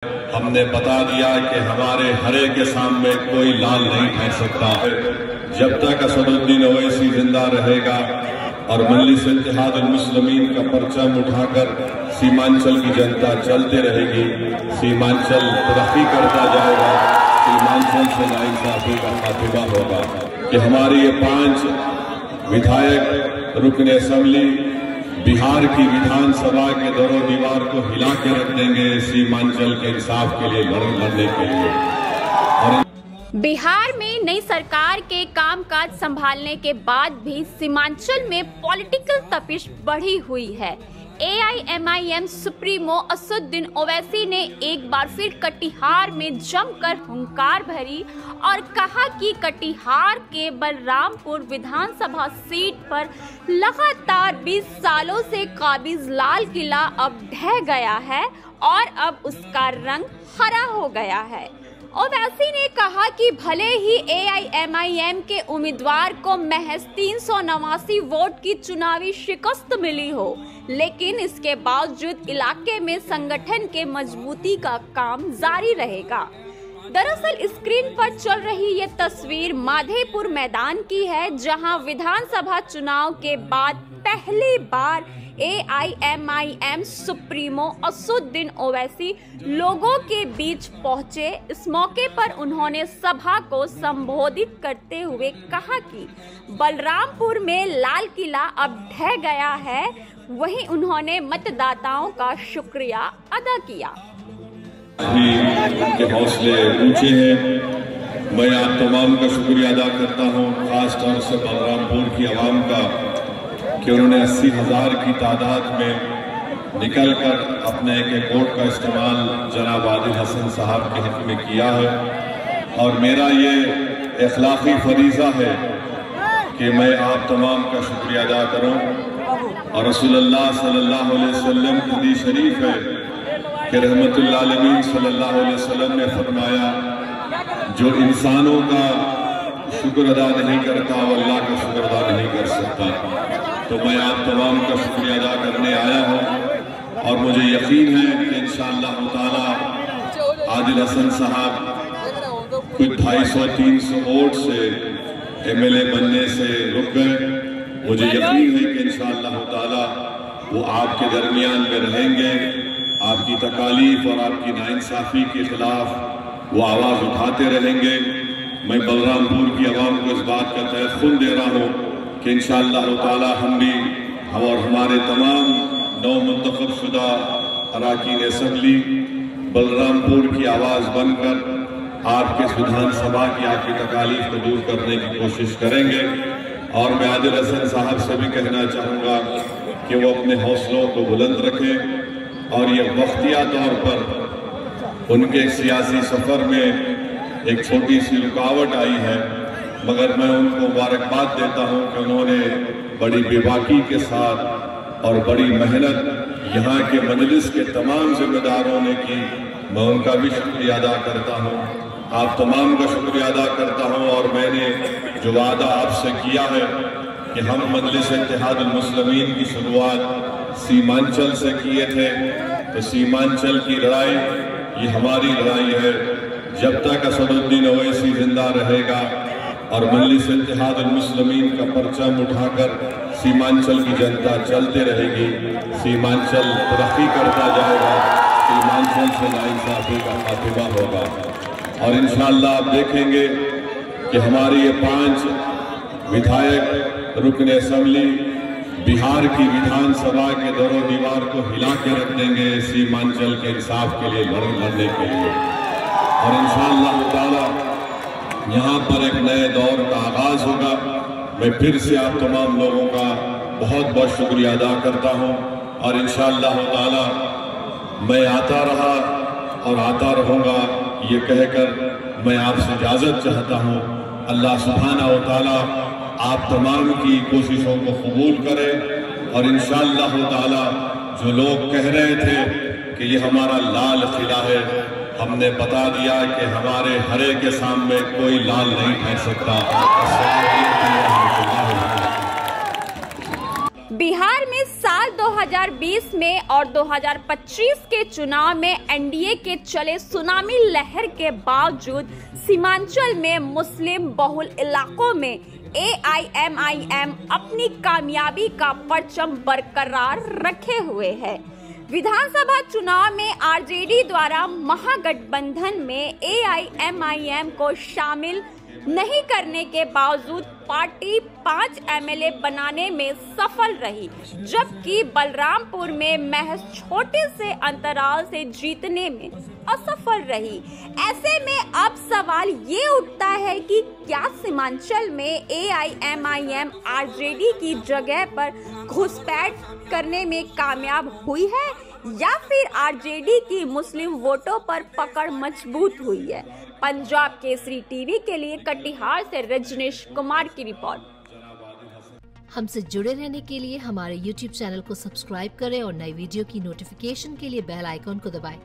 हमने बता दिया कि हमारे हरे के सामने कोई लाल नहीं ठहर सकता है। जब तक असदुद्दीन ओवैसी जिंदा रहेगा और मजलिस इत्तेहादुल मुस्लिमीन का परचम उठाकर सीमांचल की जनता चलते रहेगी, सीमांचल तरक्की करता जाएगा, सीमांचल से नाइंसाफी का खात्मा होगा। कि हमारे ये 5 विधायक रुकने असेंबली बिहार की विधानसभा के दरो दीवार को हिला के रख देंगे सीमांचल के इंसाफ के लिए लड़ने के लिए। और बिहार में नई सरकार के कामकाज संभालने के बाद भी सीमांचल में पॉलिटिकल तपिश बढ़ी हुई है। AIMIM सुप्रीमो असदुद्दीन ओवैसी ने एक बार फिर कटिहार में जमकर हुंकार भरी और कहा कि कटिहार के बलरामपुर विधानसभा सीट पर लगातार 20 सालों से काबिज लाल किला अब ढह गया है और अब उसका रंग हरा हो गया है। ओवैसी ने कहा कि भले ही AIMIM के उम्मीदवार को महज 389 वोट की चुनावी शिकस्त मिली हो, लेकिन इसके बावजूद इलाके में संगठन के मजबूती का काम जारी रहेगा। दरअसल स्क्रीन पर चल रही ये तस्वीर माधेपुर मैदान की है, जहां विधानसभा चुनाव के बाद पहली बार AIMIM सुप्रीमो असदुद्दीन ओवैसी लोगों के बीच पहुंचे। इस मौके पर उन्होंने सभा को संबोधित करते हुए कहा कि बलरामपुर में लाल किला अब ढह गया है। वहीं उन्होंने मतदाताओं का शुक्रिया अदा किया। के हौसले ऊंचे हैं। मैं आप तमाम का शुक्रिया अदा करता हूं, खास तौर से बलरामपुर की आवाम का, कि उन्होंने 80,000 की तादाद में निकलकर अपने एक वोट का इस्तेमाल जनाब आदिल हसन साहब के हक में किया है। और मेरा ये इखलाकी फरीज़ा है कि मैं आप तमाम का शुक्रिया अदा करूं। और रसूलुल्लाह सल्लल्लाहु अलैहि वसल्लम की हदीस शरीफ है कि रहमतुल आलमीन सल्लल्लाहु अलैहि वसल्लम ने फरमाया, जो इंसानों का शुक्र अदा नहीं करता वो अल्लाह का शुक्र अदा नहीं कर सकता। तो मैं आप तमाम का शुक्रिया अदा करने आया हूँ और मुझे यकीन है कि इंशाअल्लाह ताला आदिल हसन साहब कुछ 250-300 वोट से MLA बनने से रुक गए। मुझे यकीन है कि इंशाअल्लाह ताला वो आपके दरमियान में रहेंगे, आपकी तकालीफ और आपकी नाइंसाफी के खिलाफ वो आवाज़ उठाते रहेंगे। मैं बलरामपुर की आवाम को इस बात का तयक़ुन दे रहा हूँ कि इंशाअल्लाह ताला हम भी और हमारे तमाम नौ मुंतखब शुदा अरकान असेंबली बलरामपुर की आवाज़ बनकर आपके विधानसभा की आपकी तकालीफ को दूर करने की कोशिश करेंगे। और मैं आदिल हसन साहब से भी कहना चाहूँगा कि वो अपने हौसलों को बुलंद रखें और ये वक्तिया तौर पर उनके सियासी सफ़र में एक छोटी सी रुकावट आई है, मगर मैं उनको मुबारकबाद देता हूं कि उन्होंने बड़ी बेबाकी के साथ और बड़ी मेहनत यहाँ के मजलिस के तमाम जिम्मेदारों ने की। मैं उनका भी शुक्रिया अदा करता हूं, आप तमाम का शुक्रिया अदा करता हूं। और मैंने जो वादा आपसे किया है कि हम मजलिस इत्तेहादुल मुस्लिमीन की शुरुआत सीमांचल से किए थे, तो सीमांचल की लड़ाई ये हमारी लड़ाई है। जब तक असदुद्दीन ओवैसी जिंदा रहेगा और मजलिस इत्तेहादुल मुस्लिमीन का परचम उठाकर सीमांचल की जनता चलते रहेगी, सीमांचल तरक्की करता जाएगा, सीमांचल से नाइंसाफी का खात्मा होगा। और इंशाअल्लाह आप देखेंगे कि हमारे ये 5 विधायक रुकने असेंबली बिहार की विधानसभा के दरो दीवार को हिला के रख देंगे सीमांचल के इंसाफ के लिए लड़ने के लिए। और इंशाअल्लाह ताला यहाँ पर एक नए दौर का आगाज होगा। मैं फिर से आप तमाम लोगों का बहुत बहुत शुक्रिया अदा करता हूँ और इंशाअल्लाह ताला मैं आता रहा और आता रहूँगा, ये कहकर मैं आपसे इजाज़त चाहता हूँ। अल्लाह सुब्हानहू व तआला आप तमाम की कोशिशों को कबूल करे। और इंशाअल्लाह ताला जो लोग कह रहे थे कि ये हमारा लाल किला है, हमने बता दिया कि हमारे हरे के सामने कोई लाल नहीं ठहर सकता। बिहार में साल 2020 में और 2025 के चुनाव में एनडीए के चले सुनामी लहर के बावजूद सीमांचल में मुस्लिम बहुल इलाकों में एआईएमआईएम अपनी कामयाबी का परचम बरकरार रखे हुए है। विधानसभा चुनाव में आरजेडी द्वारा महागठबंधन में एआईएमआईएम को शामिल नहीं करने के बावजूद पार्टी 5 एमएलए बनाने में सफल रही, जबकि बलरामपुर में महज छोटे से अंतराल से जीतने में असफल रही। ऐसे में अब सवाल ये उठता है कि क्या सीमांचल में एआईएमआईएम आरजेडी की जगह पर घुसपैठ करने में कामयाब हुई है या फिर आरजेडी की मुस्लिम वोटों पर पकड़ मजबूत हुई है। पंजाब केसरी टीवी के लिए कटिहार से रजनीश कुमार की रिपोर्ट। हमसे जुड़े रहने के लिए हमारे YouTube चैनल को सब्सक्राइब करें और नई वीडियो की नोटिफिकेशन के लिए बेल आइकॉन को दबाएं।